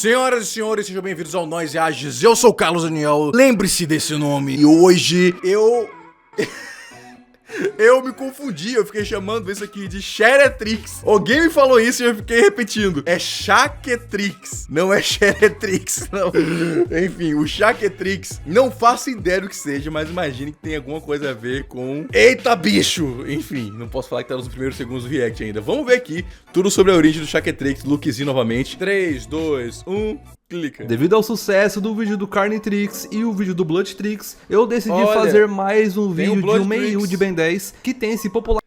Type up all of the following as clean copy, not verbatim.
Senhoras e senhores, sejam bem-vindos ao Nós Reages. Eu sou o Carlos Daniel, lembre-se desse nome. E hoje eu me confundi, eu fiquei chamando isso aqui de Xeretrix. Alguém me falou isso e eu fiquei repetindo. É Chaquetrix, não é Xeretrix, não. Enfim, o Chaquetrix, não faço ideia do que seja, mas imagine que tem alguma coisa a ver com... Eita, bicho! Enfim, não posso falar que tá nos primeiros segundos do react ainda. Vamos ver aqui tudo sobre a origem do Chaquetrix, lookzinho novamente. 3, 2, 1... Clica. Devido ao sucesso do vídeo do Carnitrix e o vídeo do Bloodtrix, eu decidi fazer mais um vídeo de uma EU de Ben 10 que tem se popularizado.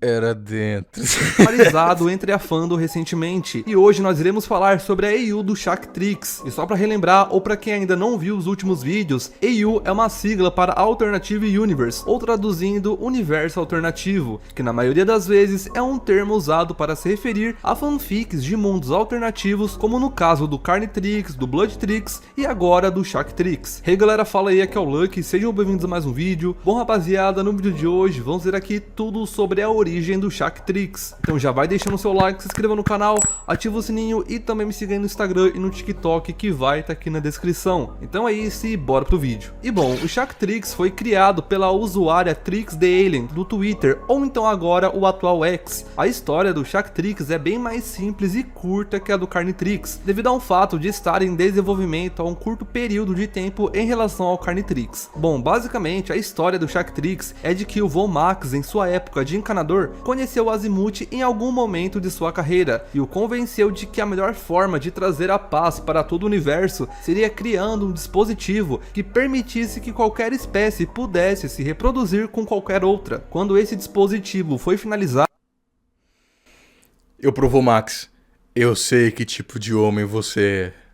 Era dentro. Popularizado entre a fandom recentemente. E hoje nós iremos falar sobre a EU do Chaquetrix. E só pra relembrar, ou pra quem ainda não viu os últimos vídeos, EU é uma sigla para Alternative Universe, ou traduzindo Universo Alternativo, que na maioria das vezes é um termo usado para se referir a fanfics de mundos alternativos, como no caso do Carnitrix, do Bloodtrix e agora do Chaquetrix. Hey galera, fala aí, aqui é o Lucky, sejam bem-vindos a mais um vídeo. Bom rapaziada, no vídeo de hoje vamos ver aqui tudo sobre a origem do Chaquetrix. Então já vai deixando o seu like, se inscreva no canal, ativa o sininho e também me siga aí no Instagram e no TikTok, que vai estar aqui na descrição. Então é isso e bora pro vídeo. E bom, o Chaquetrix foi criado pela usuária Trix the Alien do Twitter, ou então agora o atual X. A história do Chaquetrix é bem mais simples e curta que a do Carnitrix, devido ao fato de estar em desenvolvimento há um curto período de tempo em relação ao Carnitrix. Bom, basicamente a história do Chaquetrix é de que o Vomax, em sua época de encanador, conheceu o Azimuth em algum momento de sua carreira e o convenceu de que a melhor forma de trazer a paz para todo o universo seria criando um dispositivo que permitisse que qualquer espécie pudesse se reproduzir com qualquer outra. Quando esse dispositivo foi finalizado, Eu provo, Max. Eu sei que tipo de homem você é.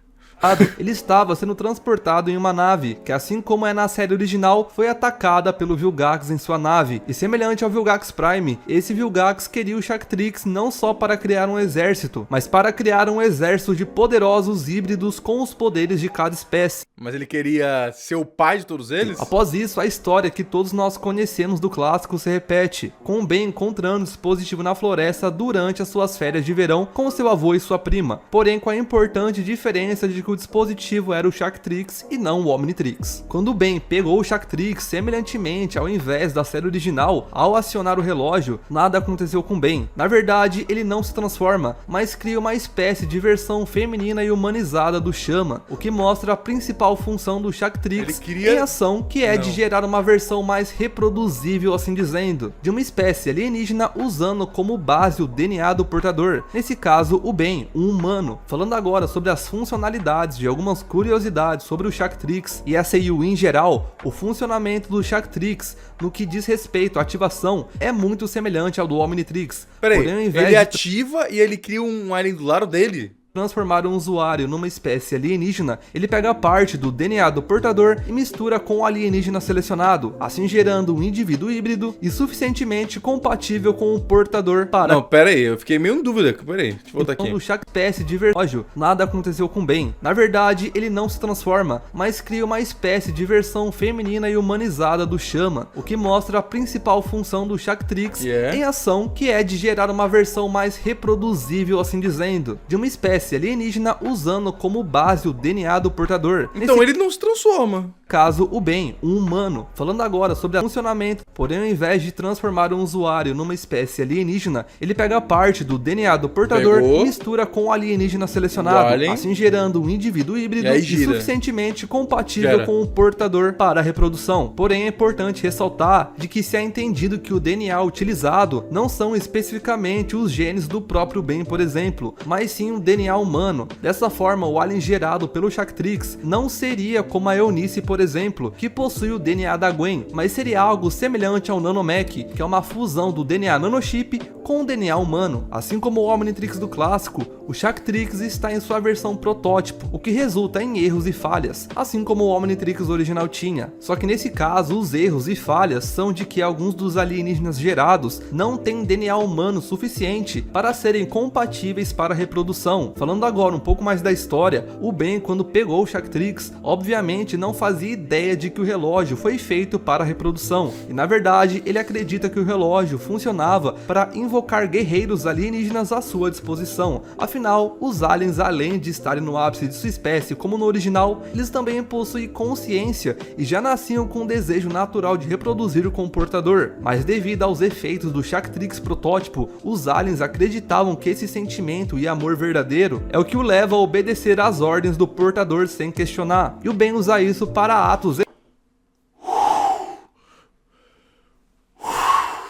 ele estava sendo transportado em uma nave, que assim como é na série original, foi atacada pelo Vilgax em sua nave. E semelhante ao Vilgax Prime, esse Vilgax queria o Chaquetrix não só para criar um exército, mas para criar um exército de poderosos híbridos com os poderes de cada espécie. Mas ele queria ser o pai de todos eles? Após isso, a história que todos nós conhecemos do clássico se repete, com o Ben encontrando o dispositivo na floresta durante as suas férias de verão com seu avô e sua prima, porém com a importante diferença de que o dispositivo era o Chaquetrix e não o Omnitrix. Quando o Ben pegou o Chaquetrix, semelhantemente ao invés da série original, ao acionar o relógio, nada aconteceu com Ben. Na verdade, ele não se transforma, mas cria uma espécie de versão feminina e humanizada do Chama, o que mostra a principal função do Chaquetrix em ação, que é de gerar uma versão mais reproduzível, assim dizendo, de uma espécie alienígena usando como base o DNA do portador, nesse caso o Ben, um humano. Falando agora sobre as funcionalidades de algumas curiosidades sobre o Chaquetrix e essa EU em geral, o funcionamento do Chaquetrix no que diz respeito à ativação é muito semelhante ao do Omnitrix. Peraí, porém, ao invés ele ativa e ele cria um alien do lado dele? Transformar um usuário numa espécie alienígena, ele pega parte do DNA do portador e mistura com o alienígena selecionado, assim gerando um indivíduo híbrido e suficientemente compatível com o portador para... Não, pera aí, eu fiquei meio em dúvida, pera aí, deixa eu voltar aqui. Do Chaquetrix de relógio, nada aconteceu com Ben. Na verdade, ele não se transforma, mas cria uma espécie de versão feminina e humanizada do Chama, o que mostra a principal função do Chaquetrix em ação, que é de gerar uma versão mais reproduzível, assim dizendo, de uma espécie alienígena usando como base o DNA do portador. Então ele não se transforma. Caso o Ben, um humano. Falando agora sobre o funcionamento, porém ao invés de transformar um usuário numa espécie alienígena, ele pega parte do DNA do portador e mistura com o alienígena selecionado, assim gerando um indivíduo híbrido e suficientemente compatível com o portador para a reprodução. Porém é importante ressaltar de que se é entendido que o DNA utilizado não são especificamente os genes do próprio Ben, por exemplo, mas sim o DNA humano. Dessa forma, o alien gerado pelo Chaquetrix não seria como a Eunice, por exemplo, que possui o DNA da Gwen, mas seria algo semelhante ao Nanomech, que é uma fusão do DNA nanochip com o DNA humano. Assim como o Omnitrix do clássico, o Chaquetrix está em sua versão protótipo, o que resulta em erros e falhas, assim como o Omnitrix original tinha. Só que nesse caso, os erros e falhas são de que alguns dos alienígenas gerados não têm DNA humano suficiente para serem compatíveis para a reprodução. Falando agora um pouco mais da história, o Ben, quando pegou o Shaktrix, obviamente não fazia ideia de que o relógio foi feito para a reprodução, e na verdade ele acredita que o relógio funcionava para invocar guerreiros alienígenas à sua disposição. Afinal, os aliens, além de estarem no ápice de sua espécie como no original, eles também possuem consciência e já nasciam com um desejo natural de reproduzir o comportador, mas devido aos efeitos do Shaktrix protótipo, os aliens acreditavam que esse sentimento e amor verdadeiro é o que o leva a obedecer às ordens do portador sem questionar, e o Ben usa isso para atos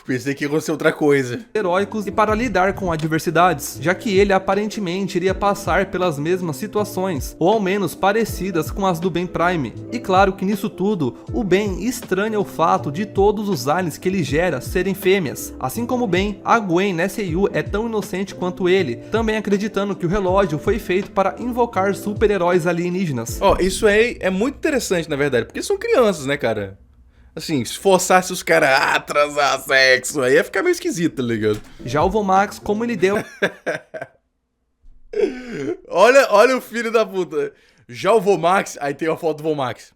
Pensei que ia acontecer outra coisa. heróicos e para lidar com adversidades, já que ele aparentemente iria passar pelas mesmas situações, ou ao menos parecidas com as do Ben Prime. E claro que nisso tudo, o Ben estranha o fato de todos os aliens que ele gera serem fêmeas. Assim como o Ben, a Gwen nessa EU é tão inocente quanto ele, também acreditando que o relógio foi feito para invocar super-heróis alienígenas. Ó, isso aí é muito interessante, na verdade, porque são crianças, né, cara? Assim, se forçasse os caras a transar sexo, aí ia ficar meio esquisito, tá ligado? Já o Vomax, como ele deu... olha o filho da puta. Já o Vomax, aí tem a foto do Vomax.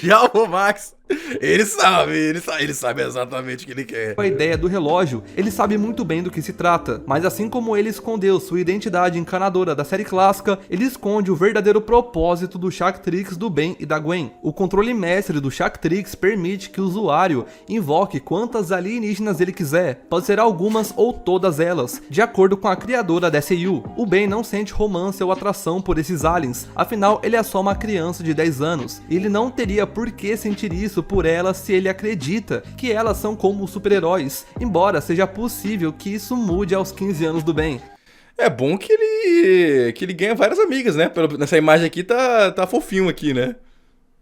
Já o Vomax, ele sabe exatamente o que ele quer. A ideia do relógio, ele sabe muito bem do que se trata, mas assim como ele escondeu sua identidade encanadora da série clássica, ele esconde o verdadeiro propósito do Shaktrix do Ben e da Gwen. O controle mestre do Shaktrix permite que o usuário invoque quantas alienígenas ele quiser, pode ser algumas ou todas elas, de acordo com a criadora da SEU. O Ben não sente romance ou atração por esses aliens, afinal ele é só uma criança de 10 anos, e ele não teria por que sentir isso por elas se ele acredita que elas são como super-heróis, embora seja possível que isso mude aos 15 anos do Ben. É bom que ele ganha várias amigas, né? Nessa imagem aqui tá fofinho aqui, né?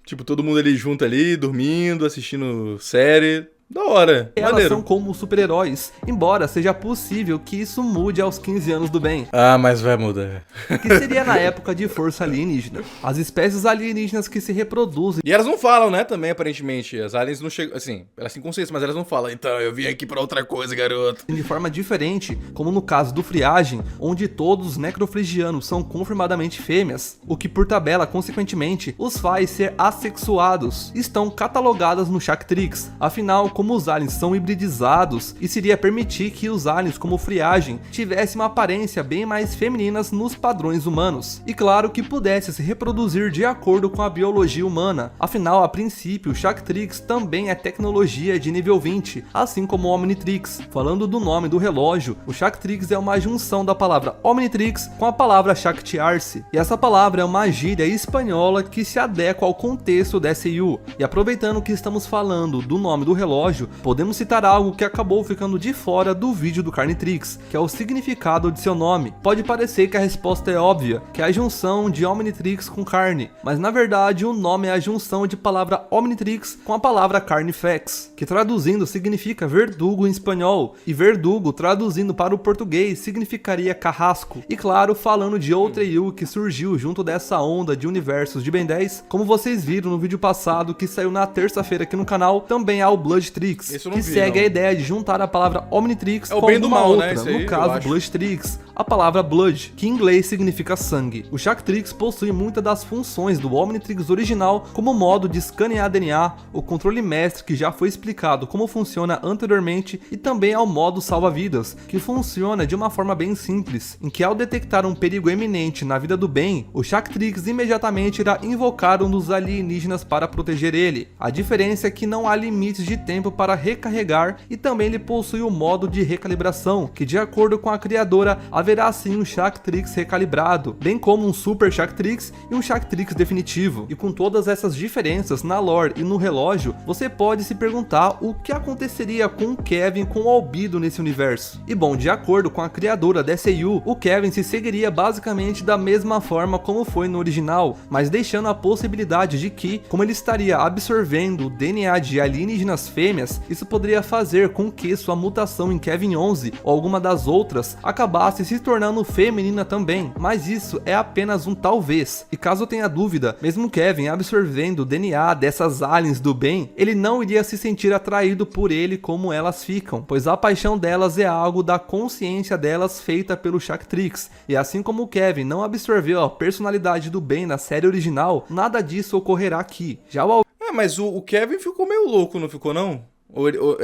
Tipo, todo mundo ali junto ali, dormindo, assistindo série. Da hora, elas maneiro. são como super-heróis, embora seja possível que isso mude aos 15 anos do Ben. Ah, mas vai mudar. Que seria na época de força alienígena. As espécies alienígenas que se reproduzem. E elas não falam, né, também, aparentemente. As aliens não chegam, assim, elas têm consciência, mas elas não falam. Então, eu vim aqui pra outra coisa, garoto. De forma diferente, como no caso do Friagem, onde todos os necrofrigianos são confirmadamente fêmeas, o que por tabela, consequentemente, os faz ser assexuados. Estão catalogadas no Shaktrix. Afinal, como os aliens são hibridizados, isso iria permitir que os aliens como Friagem tivessem uma aparência bem mais femininas nos padrões humanos, e claro que pudesse se reproduzir de acordo com a biologia humana. Afinal, a princípio, o Shaktrix também é tecnologia de nível 20, assim como o Omnitrix. Falando do nome do relógio, o Shaktrix é uma junção da palavra Omnitrix com a palavra Shaktiar-se, e essa palavra é uma gíria espanhola que se adequa ao contexto da SEU. E aproveitando que estamos falando do nome do relógio, podemos citar algo que acabou ficando de fora do vídeo do Carnitrix, que é o significado de seu nome. Pode parecer que a resposta é óbvia, que é a junção de Omnitrix com carne, mas na verdade o nome é a junção de palavra Omnitrix com a palavra Carnifex, que traduzindo significa verdugo em espanhol, e verdugo traduzindo para o português significaria carrasco. E claro, falando de outra EU que surgiu junto dessa onda de universos de Ben 10, como vocês viram no vídeo passado que saiu na terça-feira aqui no canal, também há o Bloodtrix, que segue a ideia de juntar a palavra Omnitrix com alguma outra, no caso Bloodtrix, a palavra Blood, que em inglês significa sangue. O Shaktrix possui muitas das funções do Omnitrix original, como o modo de escanear DNA, o controle mestre que já foi explicado como funciona anteriormente, e também ao modo salva-vidas, que funciona de uma forma bem simples, em que ao detectar um perigo eminente na vida do Ben, o Shaktrix imediatamente irá invocar um dos alienígenas para proteger ele. A diferença é que não há limites de tempo para recarregar, e também ele possui o modo de recalibração, que de acordo com a criadora haverá sim um Shaktrix recalibrado, bem como um Super Shaktrix e um Shaktrix definitivo. E com todas essas diferenças na lore e no relógio, você pode se perguntar o que aconteceria com o Kevin com o Albedo nesse universo. E bom, de acordo com a criadora da SEU, o Kevin se seguiria basicamente da mesma forma como foi no original, mas deixando a possibilidade de que, como ele estaria absorvendo o DNA de alienígenas fêmeas, fêmeas, isso poderia fazer com que sua mutação em Kevin 11 ou alguma das outras acabasse se tornando feminina também, mas isso é apenas um talvez. E caso tenha dúvida, mesmo Kevin absorvendo o DNA dessas aliens do bem, ele não iria se sentir atraído por ele como elas ficam, pois a paixão delas é algo da consciência delas feita pelo Shaktrix, e assim como Kevin não absorveu a personalidade do bem na série original, nada disso ocorrerá aqui. Já o mas o Kevin ficou meio louco, não ficou não?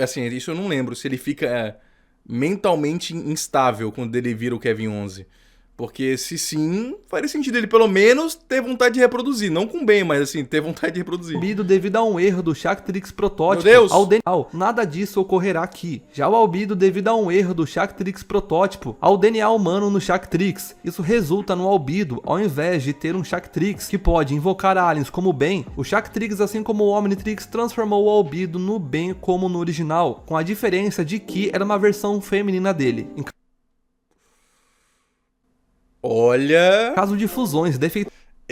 Assim, isso eu não lembro, se ele fica mentalmente instável quando ele vira o Kevin 11. Porque se sim, faria sentido ele pelo menos ter vontade de reproduzir. Não com bem, mas assim, ter vontade de reproduzir. Devido a um erro do Shaktrix protótipo ao DNA, nada disso ocorrerá aqui. Já o albedo devido a um erro do Shaktrix protótipo ao DNA humano no Shaktrix. Isso resulta no albedo, ao invés de ter um Shaktrix que pode invocar aliens como bem, o Shaktrix, assim como o Omnitrix, transformou o albedo no bem como no original, com a diferença de que era uma versão feminina dele. Olha... Caso de fusões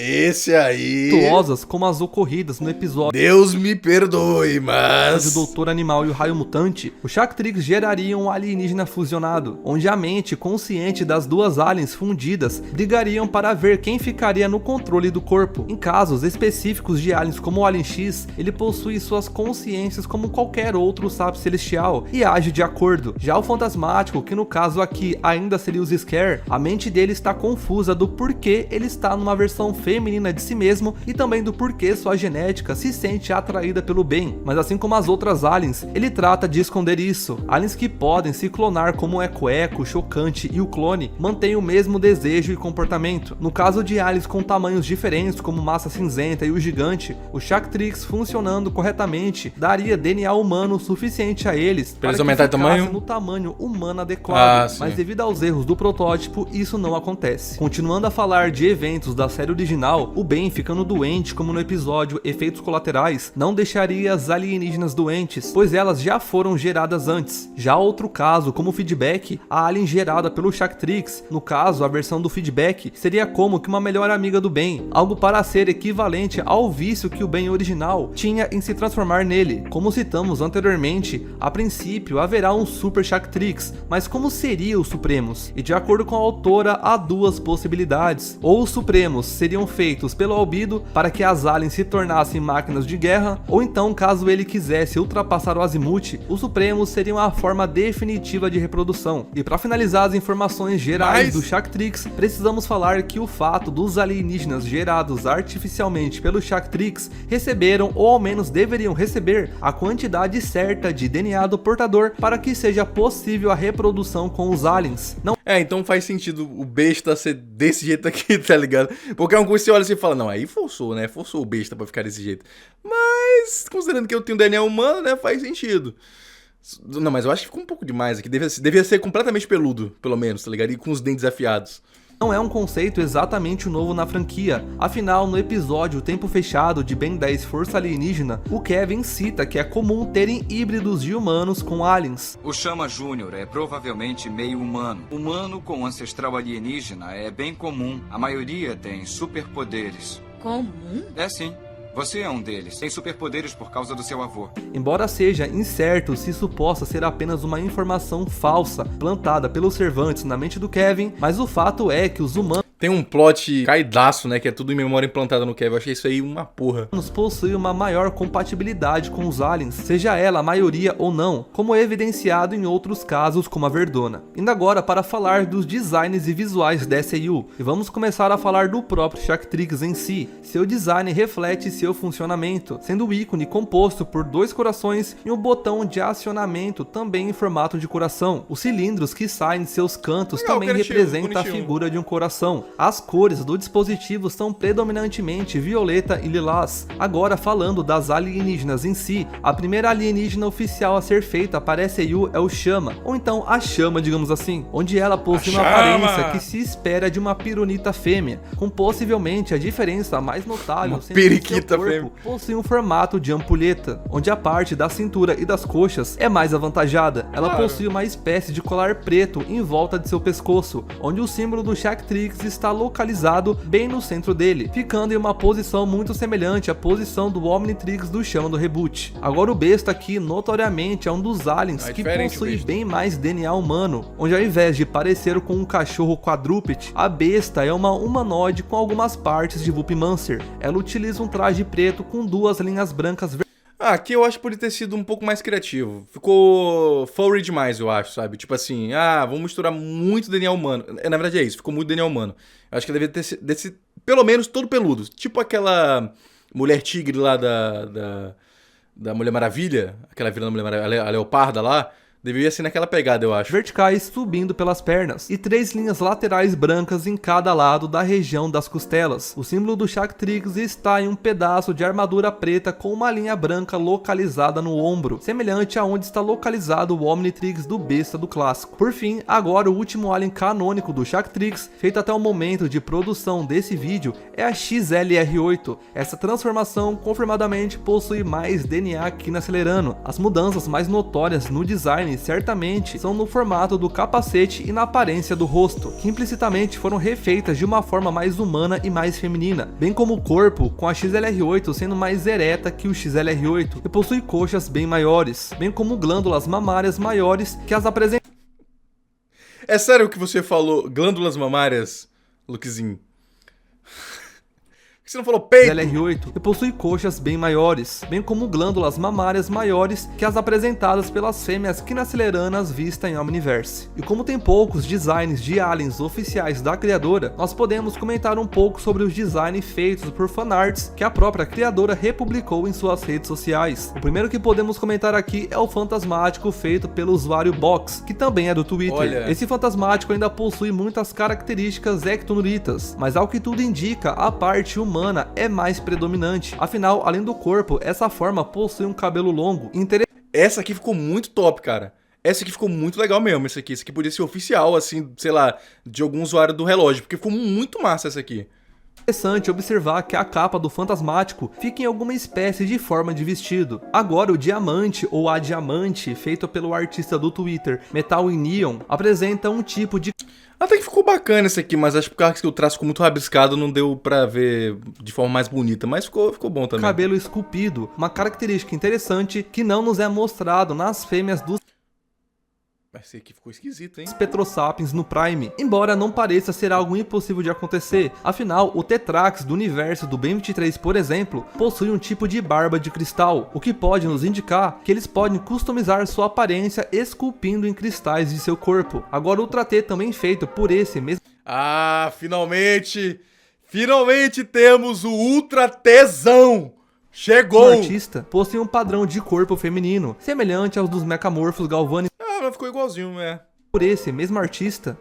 esse aí... defeituosas como as ocorridas no episódio Deus me perdoe, mas... o Doutor Animal e o Raio Mutante, o Shaktrix geraria um alienígena fusionado, onde a mente consciente das duas aliens fundidas brigariam para ver quem ficaria no controle do corpo. Em casos específicos de aliens como o Alien X, ele possui suas consciências como qualquer outro sábio celestial e age de acordo. Já o Fantasmático, que no caso aqui ainda seria o Scare, a mente dele está confusa do porquê ele está numa versão feminina de si mesmo e também do porquê sua genética se sente atraída pelo bem, mas assim como as outras aliens, ele trata de esconder isso. Aliens que podem se clonar como o Eco-Eco, o Chocante e o Clone mantêm o mesmo desejo e comportamento. No caso de aliens com tamanhos diferentes como Massa Cinzenta e o Gigante, o Shaktrix funcionando corretamente daria DNA humano suficiente a eles para que ficassem no tamanho humano adequado, mas devido aos erros do protótipo isso não acontece. Continuando a falar de eventos da série original, o Ben ficando doente como no episódio Efeitos Colaterais não deixaria as alienígenas doentes, pois elas já foram geradas antes. Já outro caso, como o Feedback, a alien gerada pelo Shaktrix, no caso a versão do Feedback, seria como que uma melhor amiga do Ben, algo para ser equivalente ao vício que o Ben original tinha em se transformar nele. Como citamos anteriormente, a princípio haverá um Super Shaktrix, mas como seria os Supremos? E de acordo com a autora, há duas possibilidades: ou os Supremos seriam feitos pelo albedo para que as aliens se tornassem máquinas de guerra, ou então, caso ele quisesse ultrapassar o Azimuth, os Supremos seriam a forma definitiva de reprodução. E para finalizar as informações gerais do Shaktrix, precisamos falar que o fato dos alienígenas gerados artificialmente pelo Shaktrix receberam, ou ao menos deveriam receber, a quantidade certa de DNA do portador para que seja possível a reprodução com os aliens. Então faz sentido o besta ser desse jeito aqui, tá ligado? Porque é uma coisa que você olha assim e fala, não, aí forçou, né? Forçou o besta pra ficar desse jeito. Mas, considerando que eu tenho DNA humano, né? Faz sentido. Não, mas eu acho que ficou um pouco demais aqui. Devia ser completamente peludo, pelo menos, tá ligado? E com os dentes afiados. Não é um conceito exatamente novo na franquia, afinal no episódio Tempo Fechado de Ben 10 Força Alienígena, o Kevin cita que é comum terem híbridos de humanos com aliens. O Chama Júnior é provavelmente meio humano. Humano com ancestral alienígena é bem comum, a maioria tem superpoderes. Comum? É sim. Você é um deles. Tem superpoderes por causa do seu avô. Embora seja incerto se isso possa ser apenas uma informação falsa plantada pelos Cervantes na mente do Kevin, mas o fato é que os humanos tem um plot caidaço, né? Que é tudo em memória implantada no Kevin. Eu achei isso aí uma porra. Possuem uma maior compatibilidade com os aliens, seja ela a maioria ou não, como é evidenciado em outros casos como a Verdona. Indo agora para falar dos designs e visuais da SAU, e vamos começar a falar do próprio Shaktrix em si. Seu design reflete seu funcionamento, sendo o ícone composto por 2 corações e um botão de acionamento também em formato de coração. Os cilindros que saem de seus cantos também representam a figura de um coração. As cores do dispositivo são predominantemente violeta e lilás. Agora falando das alienígenas em si, a primeira alienígena oficial a ser feita para a SAU é o Chama, ou então a Chama, digamos assim, onde ela possui uma aparência que se espera de uma pironita fêmea, com possivelmente a diferença mais notável sendo que seu corpo possui um formato de ampulheta, onde a parte da cintura e das coxas é mais avantajada. Ela possui uma espécie de colar preto em volta de seu pescoço, onde o símbolo do Shaktrix está localizado bem no centro dele, ficando em uma posição muito semelhante à posição do Omnitrix do Chama do Reboot. Agora o besta aqui notoriamente é um dos aliens que possui bem mais DNA humano, onde ao invés de parecer com um cachorro quadrúpede, a besta é uma humanoide com algumas partes de Vulpimancer. Ela utiliza um traje preto com duas linhas brancas aqui eu acho que poderia ter sido um pouco mais criativo. Ficou furry demais, eu acho, sabe? Tipo assim, vamos misturar muito DNA humano. Na verdade é isso, ficou muito DNA humano. Eu acho que deveria ter sido, pelo menos, todo peludo. Tipo aquela mulher tigre lá da Mulher Maravilha, aquela vilã da Mulher Maravilha, a leoparda lá. Deveria ser naquela pegada, eu acho. Verticais subindo pelas pernas e 3 linhas laterais brancas em cada lado da região das costelas. O símbolo do Shaktrix está em um pedaço de armadura preta com uma linha branca localizada no ombro, semelhante a onde está localizado o Omnitrix do besta do clássico. Por fim, agora o último alien canônico do Shaktrix, feito até o momento de produção desse vídeo, é a XLR8. Essa transformação confirmadamente possui mais DNA que na Celerano. As mudanças mais notórias no design certamente são no formato do capacete e na aparência do rosto, que implicitamente foram refeitas de uma forma mais humana e mais feminina, bem como o corpo, com a XLR8 sendo mais ereta que o XLR8 e possui coxas bem maiores, bem como glândulas mamárias maiores que as apresentam. É sério o que você falou, glândulas mamárias, Lukezinho? Você não falou peito? XLR8 e possui coxas bem maiores, bem como glândulas mamárias maiores que as apresentadas pelas fêmeas quinaceleranas vistas em Omniverse. E como tem poucos designs de aliens oficiais da criadora, nós podemos comentar um pouco sobre os designs feitos por fanarts que a própria criadora republicou em suas redes sociais. O primeiro que podemos comentar aqui é o fantasmático feito pelo usuário Box, que também é do Twitter. Olha. Esse fantasmático ainda possui muitas características ectonuritas, mas ao que tudo indica, a parte humana é mais predominante. Afinal, além do corpo, essa forma possui um cabelo longo. Essa aqui ficou muito top, cara. Essa aqui ficou muito legal mesmo, esse aqui. Esse aqui podia ser oficial, assim, sei lá, de algum usuário do relógio, porque ficou muito massa essa aqui. Interessante observar que a capa do fantasmático fica em alguma espécie de forma de vestido. Agora o diamante ou a diamante, feito pelo artista do Twitter Metal in Neon, apresenta um tipo de... Até que ficou bacana esse aqui, mas acho que o traço ficou muito rabiscado, não deu pra ver de forma mais bonita, mas ficou bom também. Cabelo esculpido, uma característica interessante que não nos é mostrado nas fêmeas dos Esse aqui ficou esquisito, hein? Petrosapiens no Prime, embora não pareça ser algo impossível de acontecer. Afinal, o Tetrax do universo do Ben 23, por exemplo, possui um tipo de barba de cristal, o que pode nos indicar que eles podem customizar sua aparência esculpindo em cristais de seu corpo. Agora, o Ultra T também feito por esse mesmo... Finalmente! Finalmente temos o Ultra Tzão! Chegou! O artista possui um padrão de corpo feminino, semelhante aos dos mecamorfos galvânicos. Mas ficou igualzinho, né? Por esse mesmo artista...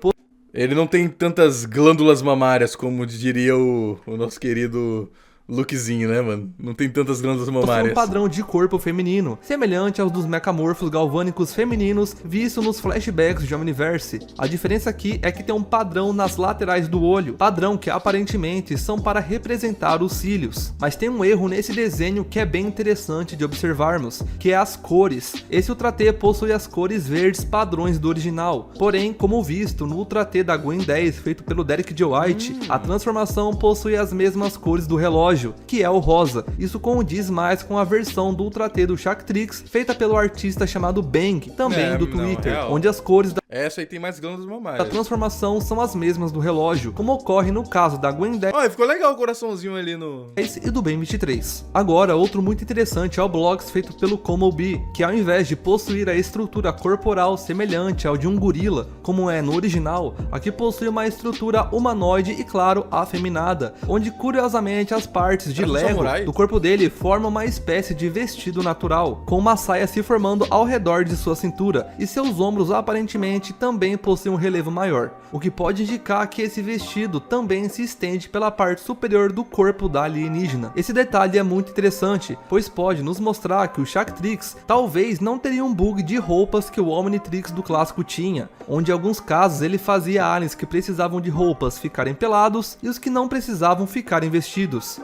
Ele não tem tantas glândulas mamárias como diria o nosso querido Lukezinho, né, mano? Não tem tantas glândulas mamárias. Um padrão de corpo feminino, semelhante aos dos mecamorfos galvânicos femininos visto nos flashbacks de Omniverse. A diferença aqui é que tem um padrão nas laterais do olho, padrão que aparentemente são para representar os cílios. Mas tem um erro nesse desenho que é bem interessante de observarmos, que é as cores. Esse Ultra T possui as cores verdes padrões do original, porém, como visto no Ultra T da Gwen 10 feito pelo Derek J. White, a transformação possui as mesmas cores do relógio, que é o rosa. Isso condiz mais com a versão do Ultra T do Shaktrix feita pelo artista chamado Bang, também do Twitter, onde as cores essa aí tem mais glândulas mamárias. da transformação são as mesmas do relógio, como ocorre no caso da Gwen 10 ficou legal o coraçãozinho ali no... e do Ben 23. Agora, outro muito interessante é o Blocks feito pelo Komobi, que ao invés de possuir a estrutura corporal semelhante ao de um gorila, como é no original, aqui possui uma estrutura humanoide e, claro, afeminada, onde curiosamente as partes de Lego do corpo dele formam uma espécie de vestido natural, com uma saia se formando ao redor de sua cintura, e seus ombros aparentemente também possuem um relevo maior, o que pode indicar que esse vestido também se estende pela parte superior do corpo da alienígena. Esse detalhe é muito interessante, pois pode nos mostrar que o Shaktrix talvez não teria um bug de roupas que o Omnitrix do clássico tinha, onde em alguns casos ele fazia aliens que precisavam de roupas ficarem pelados e os que não precisavam ficarem vestidos.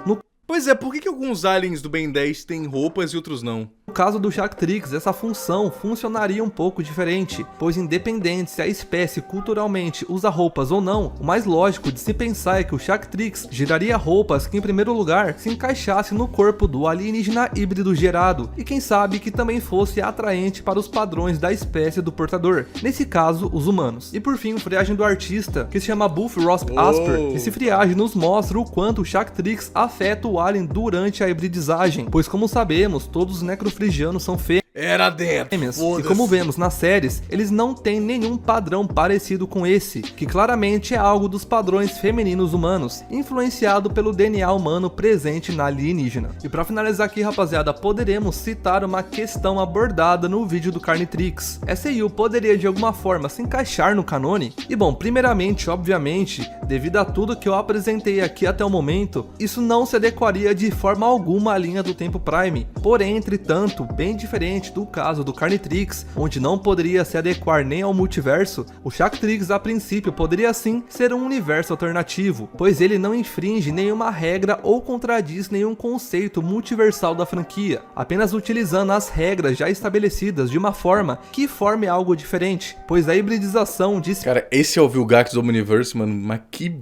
Pois é, por que alguns aliens do Ben 10 têm roupas e outros não? No No caso do Shactrix, essa função funcionaria um pouco diferente, pois independente se a espécie culturalmente usa roupas ou não, o mais lógico de se pensar é que o Shactrix geraria roupas que em primeiro lugar se encaixasse no corpo do alienígena híbrido gerado, e quem sabe que também fosse atraente para os padrões da espécie do portador, nesse caso os humanos. E por fim, a friagem do artista, que se chama Buff Rosp Asper. Esse friagem nos mostra o quanto o Shactrix afeta o alien durante a hibridizagem, pois como sabemos, todos os necrofrigianos são fêmeas. Era dentro. E como vemos nas séries, eles não têm nenhum padrão parecido com esse, que claramente é algo dos padrões femininos humanos, influenciado pelo DNA humano presente na alienígena. E pra finalizar aqui, rapaziada, poderemos citar uma questão abordada no vídeo do Carnitrix. Essa EU poderia de alguma forma se encaixar no canone? E bom, primeiramente, obviamente, devido a tudo que eu apresentei aqui até o momento, isso não se adequaria de forma alguma à linha do Tempo Prime. Porém, entretanto, bem diferente do caso do Carnitrix, onde não poderia se adequar nem ao multiverso, o Shactrix a princípio poderia sim ser um universo alternativo, pois ele não infringe nenhuma regra ou contradiz nenhum conceito multiversal da franquia, apenas utilizando as regras já estabelecidas de uma forma que forme algo diferente, pois a hibridização de... Cara, esse é o Vilgax Omniverse, mano, mas que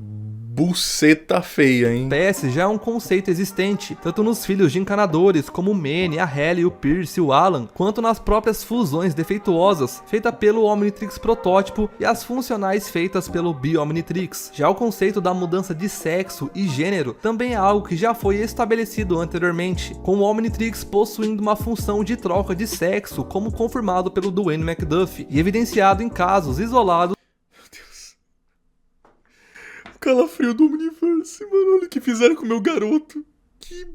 buceta feia, hein? PS já é um conceito existente, tanto nos filhos de encanadores como o Manny, a Halle, o Pierce e o Alan, quanto nas próprias fusões defeituosas feitas pelo Omnitrix protótipo e as funcionais feitas pelo Bi-Omnitrix. Já o conceito da mudança de sexo e gênero também é algo que já foi estabelecido anteriormente, com o Omnitrix possuindo uma função de troca de sexo, como confirmado pelo Dwayne McDuffie, e evidenciado em casos isolados. Calafrio do Omniverse, mano, olha o que fizeram com o meu garoto. Que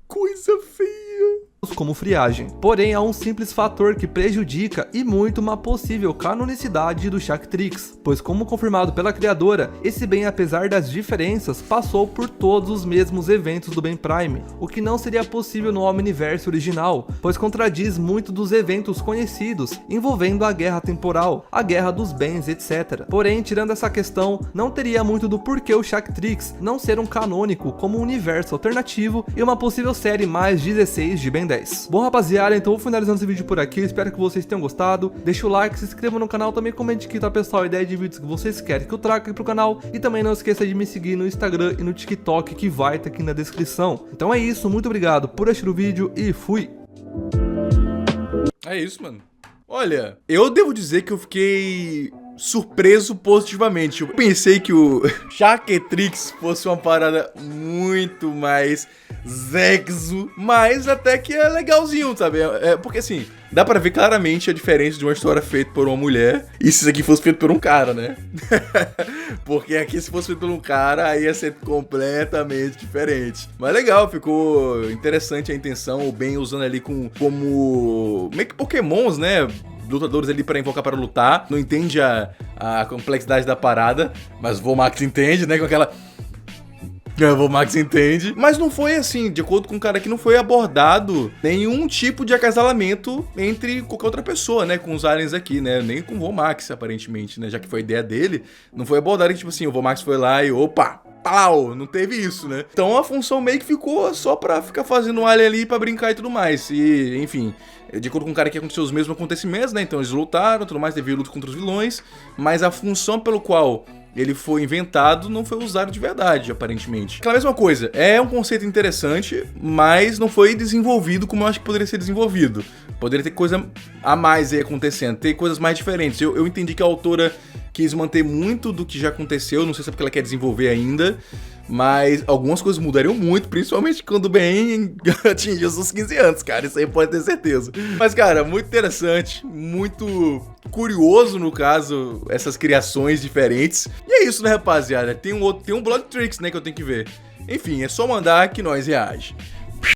coisa feia. Como friagem. Porém, há um simples fator que prejudica e muito uma possível canonicidade do Shactrix, pois como confirmado pela criadora, esse bem, apesar das diferenças, passou por todos os mesmos eventos do Ben Prime, o que não seria possível no Omniverse original, pois contradiz muito dos eventos conhecidos envolvendo a guerra temporal, a guerra dos bens, etc. Porém, tirando essa questão, não teria muito do porquê o Shactrix não ser um canônico como um universo alternativo e uma possível série mais 16 de Ben 10. Bom, rapaziada, então vou finalizando esse vídeo por aqui, espero que vocês tenham gostado, deixa o like, se inscreva no canal, também comente aqui, tá pessoal, a ideia de vídeos que vocês querem que eu traga aqui pro canal, e também não esqueça de me seguir no Instagram e no TikTok, que vai estar aqui na descrição. Então é isso, muito obrigado por assistir o vídeo e fui! É isso, mano. Olha, eu devo dizer que eu fiquei surpreso positivamente. Eu pensei que o Shactrix fosse uma parada muito mais sexo, mas até que é legalzinho, sabe? Porque assim, dá pra ver claramente a diferença de uma história feita por uma mulher e se isso aqui fosse feito por um cara, né? Porque aqui, se fosse feito por um cara, aí ia ser completamente diferente. Mas legal, ficou interessante a intenção, o Ben usando ali como meio que pokémons, né? Lutadores ali pra invocar para lutar. Não entende a complexidade da parada, mas o Vomax entende, né? Com aquela... O Vomax entende. Mas não foi assim, de acordo com o cara aqui, não foi abordado nenhum tipo de acasalamento entre qualquer outra pessoa, né? Com os aliens aqui, né? Nem com o Vomax, aparentemente, né? Já que foi a ideia dele, não foi abordado que, tipo assim, o Vomax foi lá e opa! Pau! Não teve isso, né? Então a função meio que ficou só pra ficar fazendo um alien ali pra brincar e tudo mais. E, enfim, de acordo com o cara que aconteceu os mesmos acontecimentos, né? Então eles lutaram, tudo mais, teve luta contra os vilões. Mas a função pelo qual ele foi inventado não foi usado de verdade, aparentemente. Aquela mesma coisa, é um conceito interessante, mas não foi desenvolvido como eu acho que poderia ser desenvolvido. Poderia ter coisa a mais aí acontecendo, ter coisas mais diferentes. Eu entendi que a autora quis manter muito do que já aconteceu, não sei se é porque ela quer desenvolver ainda, mas algumas coisas mudariam muito, principalmente quando o Ben atingir os seus 15 anos, cara, isso aí pode ter certeza. Mas, cara, muito interessante, muito curioso, no caso, essas criações diferentes. E é isso, né, rapaziada? Tem um Blood Tricks, né, que eu tenho que ver. Enfim, é só mandar que nós reage.